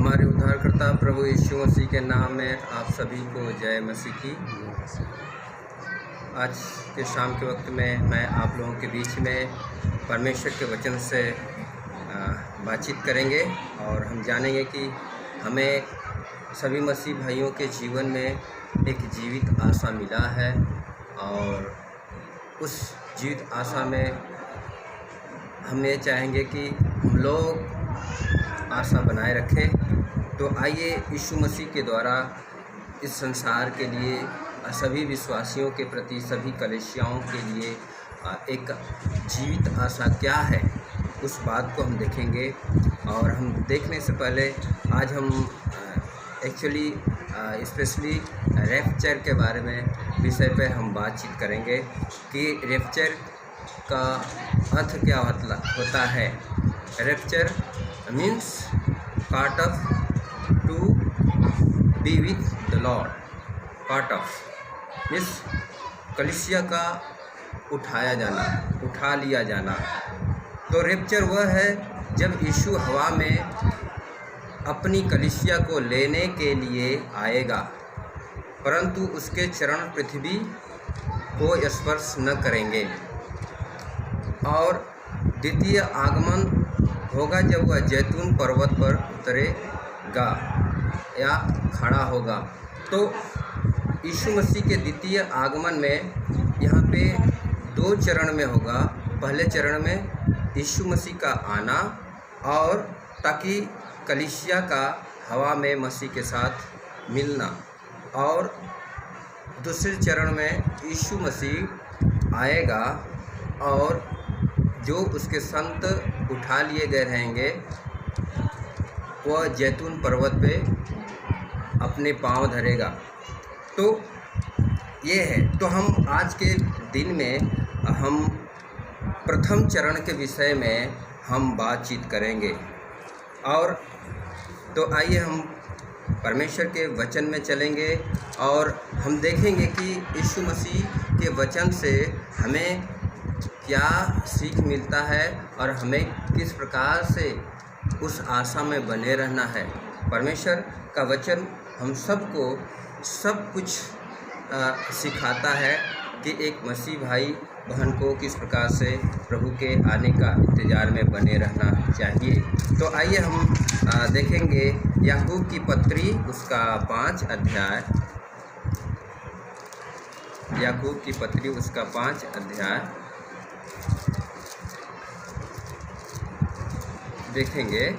हमारे उद्धारकर्ता प्रभु यीशु मसीह के नाम में आप सभी को जय मसीह की। आज के शाम के वक्त में मैं आप लोगों के बीच में परमेश्वर के वचन से बातचीत करेंगे और हम जानेंगे कि हमें सभी मसीह भाइयों के जीवन में एक जीवित आशा मिला है और उस जीवित आशा में हम ये चाहेंगे कि हम लोग आशा बनाए रखें। तो आइए यीशु मसीह के द्वारा इस संसार के लिए सभी विश्वासियों के प्रति, सभी कलीसियाओं के लिए एक जीवित आशा क्या है उस बात को हम देखेंगे। और हम देखने से पहले आज हम एक्चुअली स्पेशली रैप्चर के बारे में विषय पे हम बातचीत करेंगे कि रैप्चर का अर्थ क्या होता है। Rapture means part of to be with the lord. Part of means कलीसिया का उठाया जाना, उठा लिया जाना। तो रैप्चर वह है जब यीशु हवा में अपनी कलीसिया को लेने के लिए आएगा, परंतु उसके चरण पृथ्वी को स्पर्श न करेंगे। और द्वितीय आगमन होगा जब वह जैतून पर्वत पर उतरेगा या खड़ा होगा। तो यीशु मसीह के द्वितीय आगमन में यहाँ पे दो चरण में होगा। पहले चरण में यीशु मसीह का आना और ताकि कलीसिया का हवा में मसीह के साथ मिलना, और दूसरे चरण में यीशु मसीह आएगा और जो उसके संत उठा लिए गए रहेंगे वह जैतून पर्वत पे अपने पांव धरेगा। तो ये है। तो हम आज के दिन में हम प्रथम चरण के विषय में हम बातचीत करेंगे। और तो आइए हम परमेश्वर के वचन में चलेंगे और हम देखेंगे कि यीशु मसीह के वचन से हमें क्या सीख मिलता है और हमें किस प्रकार से उस आशा में बने रहना है। परमेश्वर का वचन हम सबको सब कुछ सिखाता है कि एक मसीह भाई बहन को किस प्रकार से प्रभु के आने का इंतज़ार में बने रहना चाहिए। तो आइए हम देखेंगे याकूब की पत्री उसका 5 अध्याय, याकूब की पत्री उसका 5 अध्याय देखेंगे।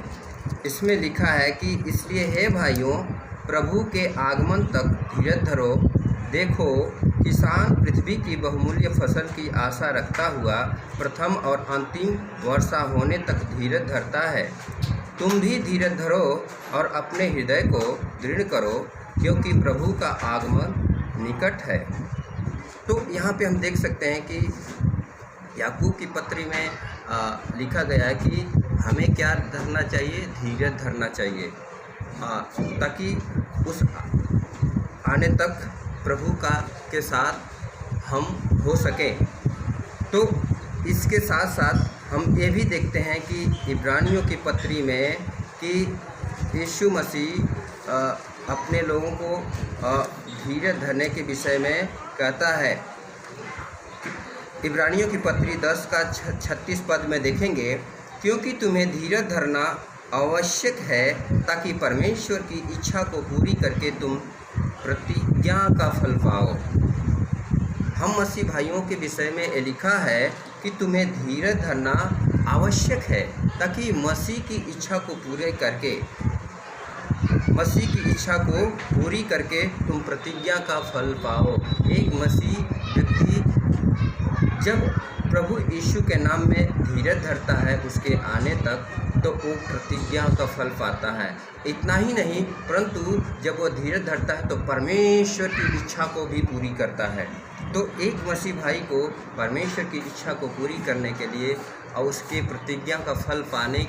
इसमें लिखा है कि इसलिए हे भाइयों, प्रभु के आगमन तक धीरज धरो। देखो, किसान पृथ्वी की बहुमूल्य फसल की आशा रखता हुआ प्रथम और अंतिम वर्षा होने तक धीरज धरता है। तुम भी धीरज धरो और अपने हृदय को दृढ़ करो, क्योंकि प्रभु का आगमन निकट है। तो यहाँ पे हम देख सकते हैं कि याकूब की पत्री में लिखा गया है कि हमें क्या धरना चाहिए, धीरज धरना चाहिए, ताकि उस आने तक प्रभु का के साथ हम हो सकें। तो इसके साथ साथ हम ये भी देखते हैं कि इब्रानियों की पत्री में कि यीशु मसीह अपने लोगों को धीरज धरने के विषय में कहता है। इब्रानियों की पत्री 10 का 36 पद में देखेंगे, क्योंकि तुम्हें धीरज धरना आवश्यक है ताकि परमेश्वर की इच्छा को पूरी करके तुम प्रतिज्ञा का फल पाओ। हम मसीह भाइयों के विषय में ये लिखा है कि तुम्हें धीरज धरना आवश्यक है ताकि मसीह की इच्छा को पूरे करके, मसीह की इच्छा को पूरी करके तुम प्रतिज्ञा का फल पाओ। एक मसीह व्यक्ति जब प्रभु यीशु के नाम में धीरज धरता है उसके आने तक, तो वो प्रतिज्ञा का फल पाता है। इतना ही नहीं, परंतु जब वो धीरज धरता है तो परमेश्वर की इच्छा को भी पूरी करता है। तो एक मसीह भाई को परमेश्वर की इच्छा को पूरी करने के लिए और उसके प्रतिज्ञा का फल पाने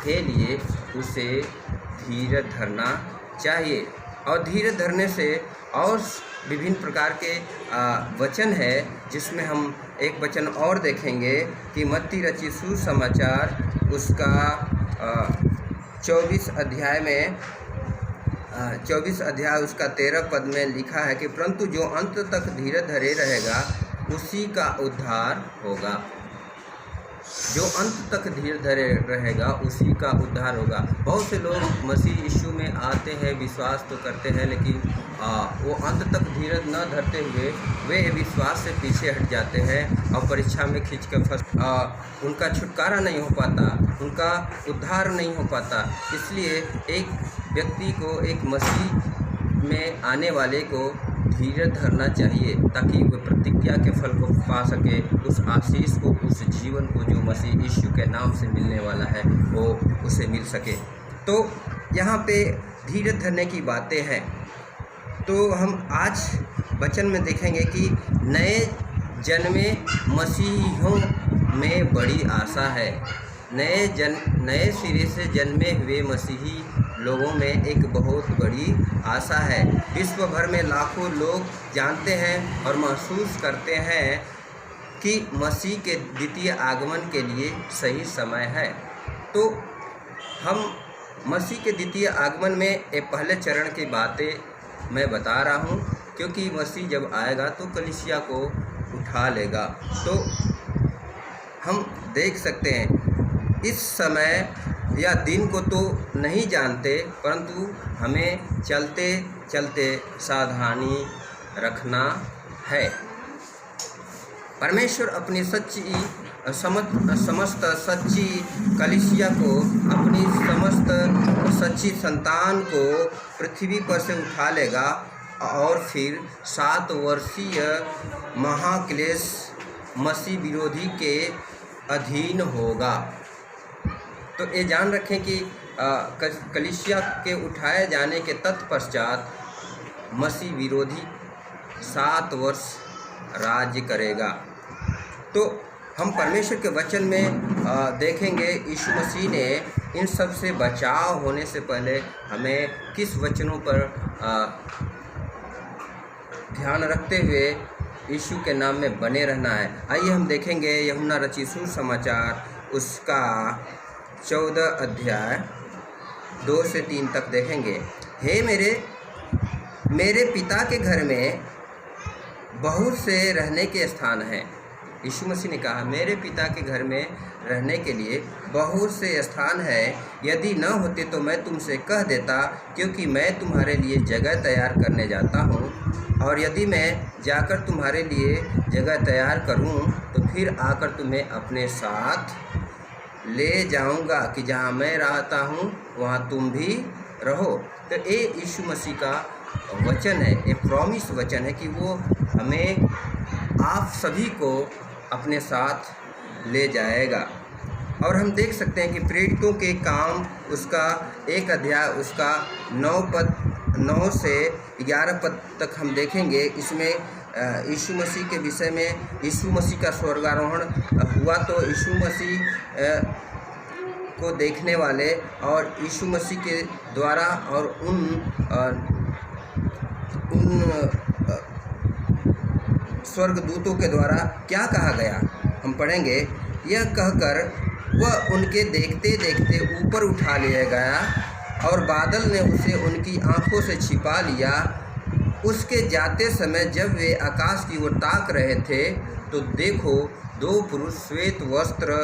के लिए उसे धीरज धरना चाहिए। और धीरज धरने से और विभिन्न प्रकार के वचन है, जिसमें हम एक वचन और देखेंगे कि मत्ती रचित सुसमाचार उसका 24 अध्याय में 24 अध्याय उसका 13 पद में लिखा है कि परंतु जो अंत तक धीरज धरे रहेगा उसी का उद्धार होगा। जो अंत तक धीरज धरे रहेगा उसी का उद्धार होगा। बहुत से लोग मसीह यीशु में आते हैं, विश्वास तो करते हैं, लेकिन वो अंत तक धीरज न धरते हुए वे विश्वास से पीछे हट जाते हैं और परीक्षा में खींच कर उनका छुटकारा नहीं हो पाता, उनका उद्धार नहीं हो पाता। इसलिए एक व्यक्ति को, एक मसीह में आने वाले को धीरज धरना चाहिए ताकि वह प्रतिज्ञा के फल को पा सके, उस आशीष को, उस जीवन को जो मसीह यीशु के नाम से मिलने वाला है वो उसे मिल सके। तो यहाँ पे धीरज धरने की बातें हैं। तो हम आज वचन में देखेंगे कि नए जन्मे मसीहियों में बड़ी आशा है। नए सिरे से जन्मे हुए मसीही लोगों में एक बहुत बड़ी आशा है। विश्व भर में लाखों लोग जानते हैं और महसूस करते हैं कि मसीह के द्वितीय आगमन के लिए सही समय है। तो हम मसीह के द्वितीय आगमन में एक पहले चरण की बातें मैं बता रहा हूँ, क्योंकि मसीह जब आएगा तो कलीसिया को उठा लेगा। तो हम देख सकते हैं इस समय या दिन को तो नहीं जानते, परंतु हमें चलते चलते सावधानी रखना है। परमेश्वर अपनी समस्त सच्ची कलीसिया को, अपनी समस्त सच्ची संतान को पृथ्वी पर से उठा लेगा और फिर 7 वर्षीय महाक्लेश मसीह विरोधी के अधीन होगा। तो ये जान रखें कि कलीसिया के उठाए जाने के तत्पश्चात मसीह विरोधी 7 वर्ष राज्य करेगा। तो हम परमेश्वर के वचन में देखेंगे यीशु मसीह ने इन सब से बचाव होने से पहले हमें किस वचनों पर ध्यान रखते हुए यीशु के नाम में बने रहना है। आइए हम देखेंगे यूहन्ना रचित सुसमाचार उसका 14 अध्याय 2 से 3 तक देखेंगे। हे मेरे पिता के घर में बहुत से रहने के स्थान हैं। यीशु मसीह ने कहा मेरे पिता के घर में रहने के लिए बहुत से स्थान है। यदि न होते तो मैं तुमसे कह देता, क्योंकि मैं तुम्हारे लिए जगह तैयार करने जाता हूँ। और यदि मैं जाकर तुम्हारे लिए जगह तैयार करूँ तो फिर आकर तुम्हें अपने साथ ले जाऊंगा कि जहाँ मैं रहता हूँ वहाँ तुम भी रहो। तो ये यीशु मसीह का वचन है, एक प्रॉमिस वचन है कि वो हमें, आप सभी को अपने साथ ले जाएगा। और हम देख सकते हैं कि प्रेरितों के काम उसका 1 अध्याय उसका 9 से 11 पद तक हम देखेंगे। इसमें यीशु मसीह के विषय में, यीशु मसीह का स्वर्गारोहण हुआ तो यीशु मसीह को देखने वाले और यीशु मसीह के द्वारा और उन स्वर्गदूतों के द्वारा क्या कहा गया हम पढ़ेंगे। यह कहकर वह उनके देखते देखते ऊपर उठा लिया गया और बादल ने उसे उनकी आँखों से छिपा लिया। उसके जाते समय जब वे आकाश की ओर ताक रहे थे तो देखो 2 पुरुष श्वेत वस्त्र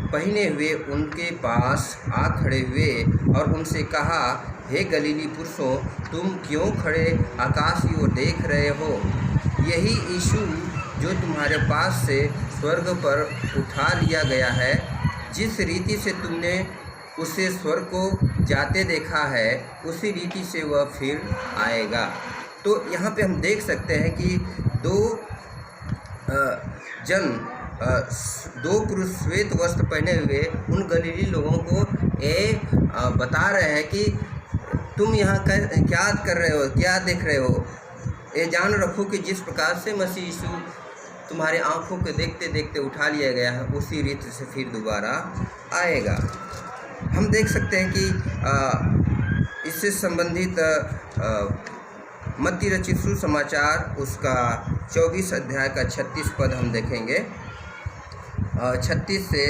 पहने हुए उनके पास आ खड़े हुए और उनसे कहा, हे गलीली पुरुषों, तुम क्यों खड़े आकाश की ओर देख रहे हो? यही यीशु जो तुम्हारे पास से स्वर्ग पर उठा लिया गया है, जिस रीति से तुमने उसे स्वर्ग को जाते देखा है उसी रीति से वह फिर आएगा। तो यहाँ पे हम देख सकते हैं कि 2 पुरुष श्वेत वस्त्र पहने हुए उन गलीली लोगों को बता रहे हैं कि तुम यहाँ क्या कर रहे हो, क्या देख रहे हो? ये जान रखो कि जिस प्रकार से मसीह यीशु तुम्हारे आँखों के देखते देखते उठा लिया गया है उसी रीति से फिर दोबारा आएगा। हम देख सकते हैं कि इससे संबंधित मत्ती रचित सुसमाचार उसका 24 अध्याय का 36 पद हम देखेंगे। 36 से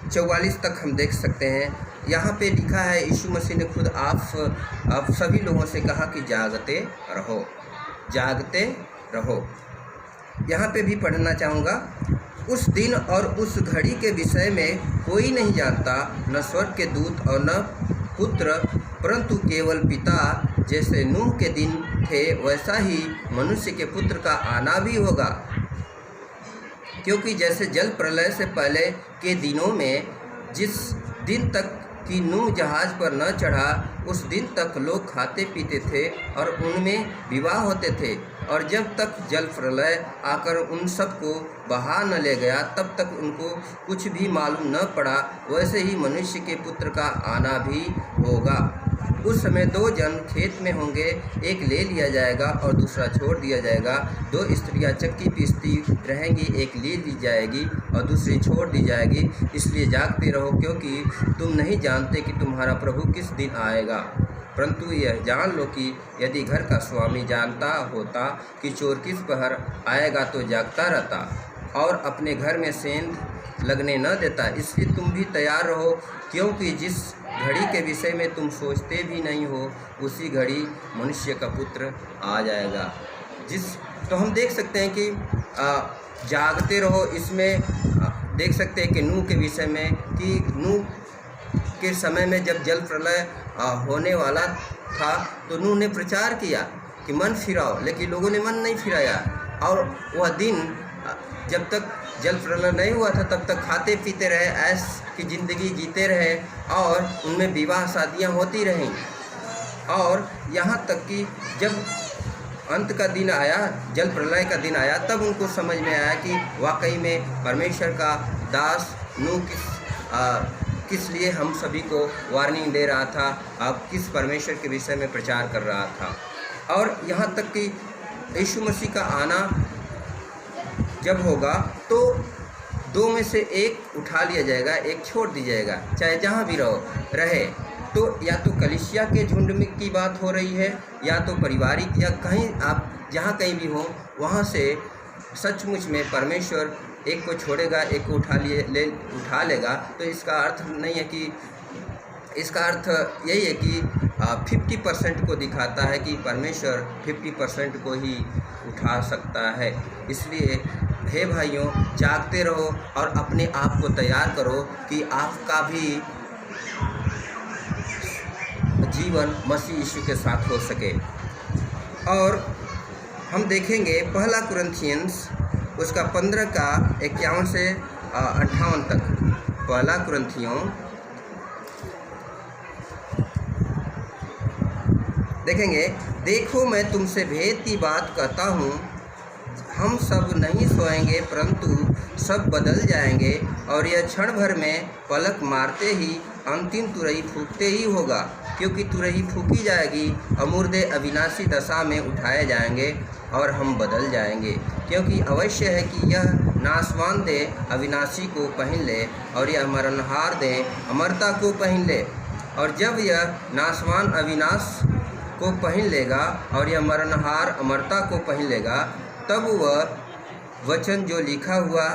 44 तक हम देख सकते हैं। यहाँ पे लिखा है, यीशु मसीह ने खुद आप सभी लोगों से कहा कि जागते रहो, जागते रहो। यहाँ पे भी पढ़ना चाहूँगा, उस दिन और उस घड़ी के विषय में कोई नहीं जानता, न स्वर्ग के दूत और न पुत्र, परंतु केवल पिता। जैसे नूह के दिन थे वैसा ही मनुष्य के पुत्र का आना भी होगा। क्योंकि जैसे जल प्रलय से पहले के दिनों में जिस दिन तक कि नूह जहाज़ पर न चढ़ा, उस दिन तक लोग खाते पीते थे और उनमें विवाह होते थे, और जब तक जल प्रलय आकर उन सबको बहा न ले गया, तब तक उनको कुछ भी मालूम न पड़ा। वैसे ही मनुष्य के पुत्र का आना भी होगा। उस समय 2 जन खेत में होंगे, एक ले लिया जाएगा और दूसरा छोड़ दिया जाएगा। 2 स्त्रियां चक्की पीसती रहेंगी, एक ले ली जाएगी और दूसरी छोड़ दी जाएगी। इसलिए जागते रहो, क्योंकि तुम नहीं जानते कि तुम्हारा प्रभु किस दिन आएगा। परंतु यह जान लो कि यदि घर का स्वामी जानता होता कि चोर किस पहर आएगा, तो जागता रहता और अपने घर में सेंध लगने न देता। इसलिए तुम भी तैयार रहो, क्योंकि जिस घड़ी के विषय में तुम सोचते भी नहीं हो, उसी घड़ी मनुष्य का पुत्र आ जाएगा। तो हम देख सकते हैं कि जागते रहो, इसमें देख सकते हैं कि नूह के विषय में, कि नूह के समय में जब जल प्रलय होने वाला था, तो नूह ने प्रचार किया कि मन फिराओ, लेकिन लोगों ने मन नहीं फिराया। और वह दिन जब तक जल प्रलय नहीं हुआ था, तब तक खाते पीते रहे, ऐश की ज़िंदगी जीते रहे और उनमें विवाह शादियां होती रहीं। और यहाँ तक कि जब अंत का दिन आया, जल प्रलय का दिन आया, तब उनको समझ में आया कि वाकई में परमेश्वर का दास नूह किस लिए हम सभी को वार्निंग दे रहा था, अब किस परमेश्वर के विषय में प्रचार कर रहा था। और यहाँ तक कि यीशु मसीह का आना जब होगा, तो 2 में से एक उठा लिया जाएगा, एक छोड़ दी जाएगा, चाहे जहाँ भी रहे। तो या तो कलीसिया के झुंड में की बात हो रही है, या तो पारिवारिक, या कहीं आप जहाँ कहीं भी हो, वहाँ से सचमुच में परमेश्वर एक को छोड़ेगा, एक को उठा लेगा। तो इसका अर्थ नहीं है कि, इसका अर्थ यही है कि 50% को दिखाता है कि परमेश्वर 50% को ही उठा सकता है। इसलिए हे भाइयों, जागते रहो और अपने आप को तैयार करो कि आपका भी जीवन मसीह यीशु के साथ हो सके। और हम देखेंगे 1 कुरिन्थियंस उसका 15 का 51 से 58 तक। 1 कुरिन्थियों देखेंगे, देखो मैं तुमसे भेद की बात कहता हूँ, हम सब नहीं सोएंगे, परंतु सब बदल जाएंगे, और यह क्षण भर में पलक मारते ही अंतिम तुरही फूंकते ही होगा। क्योंकि तुरही फूंकी जाएगी और मुर्दे अविनाशी दशा में उठाए जाएंगे और हम बदल जाएंगे। क्योंकि अवश्य है कि यह नाशवान देह अविनाशी को पहन ले और यह मरणहार देह अमरता को पहन ले। और जब यह नाशवान अविनाश को पहन लेगा और यह मरणहार अमरता को पहन लेगा, तब वह वचन जो लिखा हुआ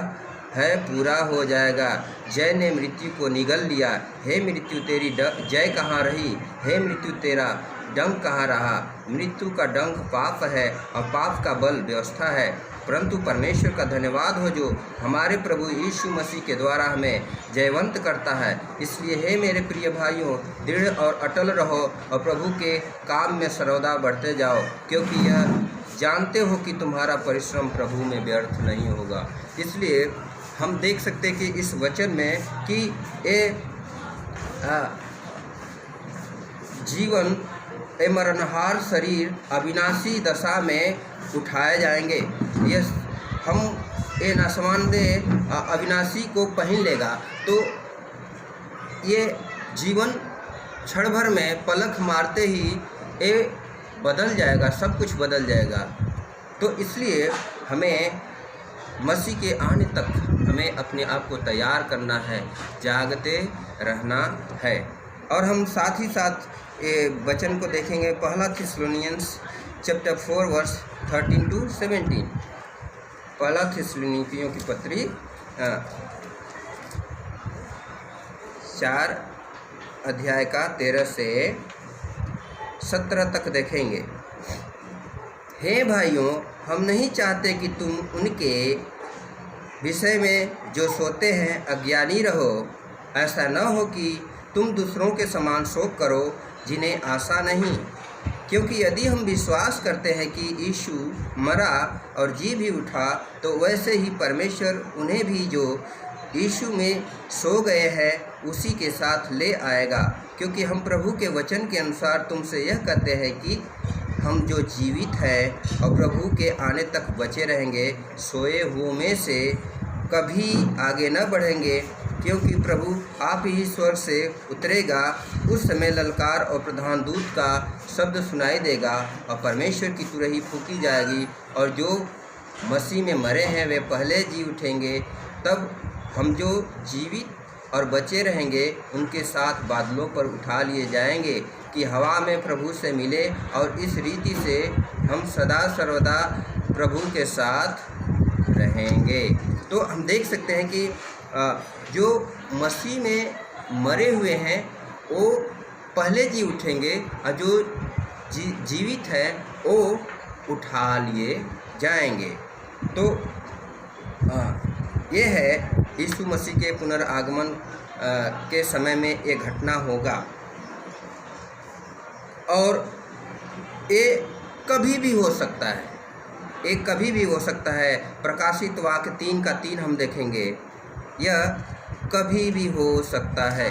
है पूरा हो जाएगा। जय ने मृत्यु को निगल लिया, हे मृत्यु तेरी जय कहाँ रही, हे मृत्यु तेरा डंक कहाँ रहा। मृत्यु का डंक पाप है और पाप का बल व्यवस्था है, परंतु परमेश्वर का धन्यवाद हो जो हमारे प्रभु यीशु मसीह के द्वारा हमें जयवंत करता है। इसलिए हे मेरे प्रिय भाइयों, दृढ़ और अटल रहो और प्रभु के काम में सर्वदा बढ़ते जाओ, क्योंकि यह जानते हो कि तुम्हारा परिश्रम प्रभु में व्यर्थ नहीं होगा। इसलिए हम देख सकते हैं कि इस वचन में कि ये जीवन, ये मरणहार शरीर अविनाशी दशा में उठाए जाएंगे। ये हम ये नाशवान देह अविनाशी को पहन लेगा, तो ये जीवन क्षण भर में पलक मारते ही ये बदल जाएगा, सब कुछ बदल जाएगा। तो इसलिए हमें मसीह के आने तक हमें अपने आप को तैयार करना है, जागते रहना है। और हम साथ ही साथ ये वचन को देखेंगे 1 थिस्सलुनीयंस चैप्टर 4 वर्स 13 to 17। 1 थिस्सलुनीकियों की पत्री 4 अध्याय का 13 से 17 तक देखेंगे। हे भाइयों, हम नहीं चाहते कि तुम उनके विषय में जो सोते हैं अज्ञानी रहो। ऐसा न हो कि तुम दूसरों के समान शोक करो जिन्हें आशा नहीं। क्योंकि यदि हम विश्वास करते हैं कि यीशु मरा और जी भी उठा, तो वैसे ही परमेश्वर उन्हें भी जो यीशु में सो गए हैं उसी के साथ ले आएगा। क्योंकि हम प्रभु के वचन के अनुसार तुमसे यह कहते हैं कि हम जो जीवित हैं और प्रभु के आने तक बचे रहेंगे, सोए हुओं में से कभी आगे न बढ़ेंगे। क्योंकि प्रभु आप ही स्वर्ग से उतरेगा। उस समय ललकार और प्रधान दूत का शब्द सुनाई देगा और परमेश्वर की तुरही फूंकी जाएगी, और जो मसीह में मरे हैं वे पहले जी उठेंगे। तब हम जो जीवित और बचे रहेंगे उनके साथ बादलों पर उठा लिए जाएंगे कि हवा में प्रभु से मिले, और इस रीति से हम सदा सर्वदा प्रभु के साथ रहेंगे। तो हम देख सकते हैं कि जो मसीह में मरे हुए हैं वो पहले जी उठेंगे, और जो जीवित है वो उठा लिए जाएंगे। तो ये है यीशु मसीह के पुनर्आगमन के समय में ये घटना होगा, और ये कभी भी हो सकता है। एक कभी भी हो सकता है। प्रकाशित वाक्य 3 का 3 हम देखेंगे, यह कभी भी हो सकता है।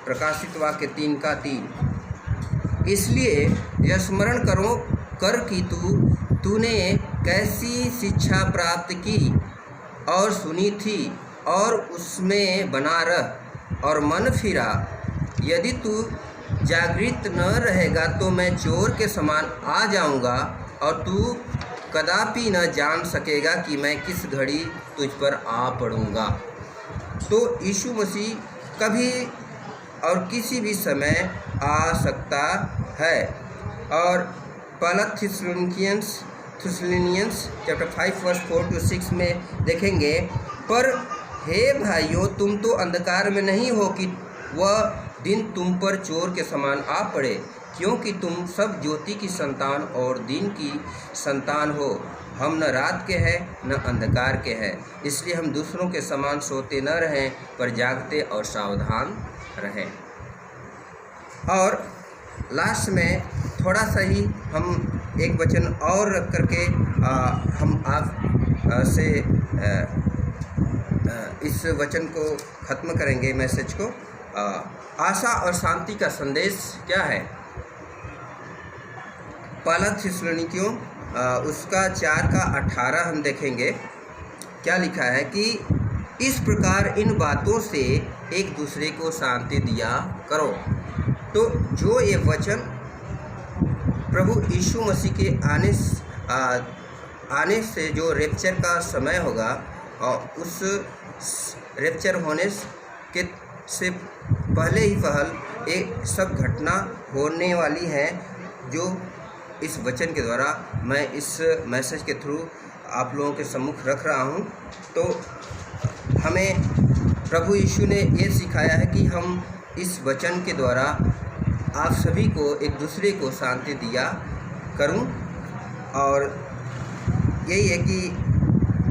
प्रकाशित वाक्य 3 का 3। इसलिए यह स्मरण करो कर कि तूने कैसी शिक्षा प्राप्त की और सुनी थी, और उसमें बना रह और मन फिरा। यदि तू जागृत न रहेगा तो मैं चोर के समान आ जाऊंगा, और तू कदापि न जान सकेगा कि मैं किस घड़ी तुझ पर आ पड़ूंगा। तो यीशु मसीह कभी और किसी भी समय आ सकता है। और पहला थिस्सलुनीकियंस चैप्टर 5 वर्स 4 to 6 में देखेंगे, पर हे भाइयों, तुम तो अंधकार में नहीं हो कि वह दिन तुम पर चोर के समान आ पड़े। क्योंकि तुम सब ज्योति की संतान और दिन की संतान हो। हम न रात के हैं न अंधकार के हैं। इसलिए हम दूसरों के समान सोते न रहें, पर जागते और सावधान रहें। और लास्ट में थोड़ा सा ही हम एक वचन और रख करके हम आप से इस वचन को ख़त्म करेंगे, मैसेज को। आशा और शांति का संदेश क्या है? पहला थिस्सलुनीकियों उसका 4 का 18 हम देखेंगे। क्या लिखा है कि इस प्रकार इन बातों से एक दूसरे को शांति दिया करो। तो जो ये वचन प्रभु यीशु मसीह के आने से जो रैप्चर का समय होगा, और उस रैप्चर होने के से पहले ही ये सब घटना होने वाली है, जो इस वचन के द्वारा मैं इस मैसेज के थ्रू आप लोगों के सम्मुख रख रहा हूँ। तो हमें प्रभु यीशु ने ये सिखाया है कि हम इस वचन के द्वारा आप सभी को, एक दूसरे को शांति दिया करूं। और यही है कि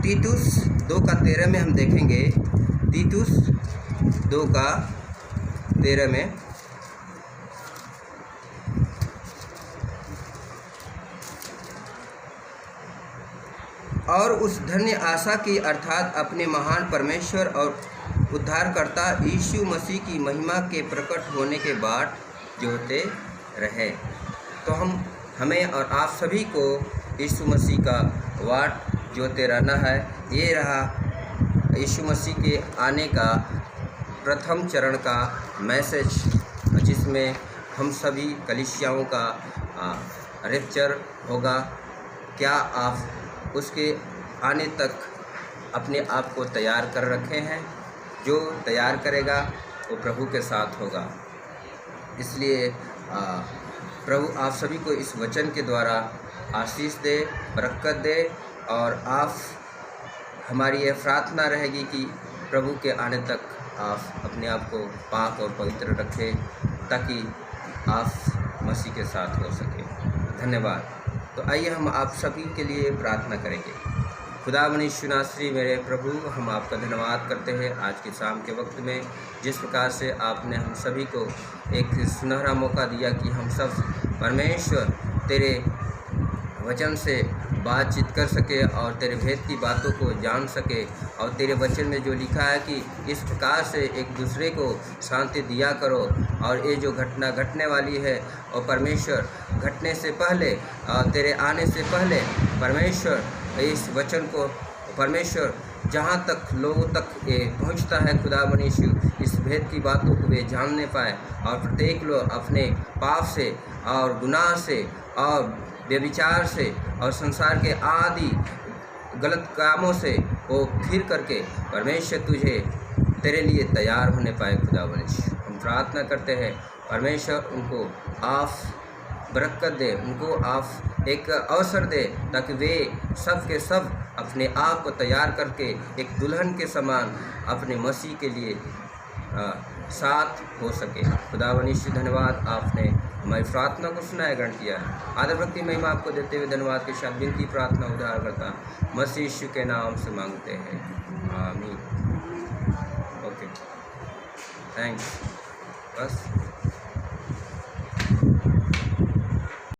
तीतुस 2 का 13 में हम देखेंगे। तीतुस 2 का 13 में, और उस धन्य आशा की अर्थात अपने महान परमेश्वर और उद्धारकर्ता यीशु मसीह की महिमा के प्रकट होने के बाद जोते रहे। तो हमें और आप सभी को यीशु मसीह का वाट जोते रहना है। ये रहा यीशु मसीह के आने का प्रथम चरण का मैसेज, जिसमें हम सभी कलीसियाओं का रैप्चर होगा। क्या आप उसके आने तक अपने आप को तैयार कर रखे हैं? जो तैयार करेगा वो प्रभु के साथ होगा। इसलिए प्रभु आप सभी को इस वचन के द्वारा आशीष दे, बरकत दे। और आप, हमारी ये प्रार्थना रहेगी कि प्रभु के आने तक आप अपने आप को पाक और पवित्र रखें ताकि आप मसीह के साथ हो सके। धन्यवाद। तो आइए हम आप सभी के लिए प्रार्थना करेंगे। खुदा मनीषु नासरी मेरे प्रभु, हम आपका धन्यवाद करते हैं आज की शाम के वक्त में, जिस प्रकार से आपने हम सभी को एक सुनहरा मौका दिया कि हम सब परमेश्वर तेरे वचन से बातचीत कर सके और तेरे भेद की बातों को जान सके। और तेरे वचन में जो लिखा है कि इस प्रकार से एक दूसरे को शांति दिया करो, और ये जो घटना घटने वाली है और परमेश्वर घटने से पहले और तेरे आने से पहले परमेश्वर इस वचन को परमेश्वर जहाँ तक लोगों तक ये पहुँचता है खुदा मनीषु, इस भेद की बातों को वे जानने पाए और प्रत्येक लोग अपने पाप से और गुनाह से और व्यभिचार से और संसार के आदि गलत कामों से वो फिर करके परमेश्वर तुझे तेरे लिए तैयार होने पाए। खुदा मनीषु हम प्रार्थना करते हैं परमेश्वर उनको आप बरकत दे, उनको आप एक अवसर दे ताकि वे सब के सब अपने आप को तैयार करके एक दुल्हन के समान अपने मसीह के लिए साथ हो सके। खुदा मनीषु धन्यवाद, आपने हमारी प्रार्थना को सुना है, ग्रहण किया है। आदर भक्ति महिमा आपको देते हुए धन्यवाद के साथ विनती प्रार्थना उद्धार करता मसीह यीशु के नाम से मांगते हैं, आमीन। Okay, thanks. बस।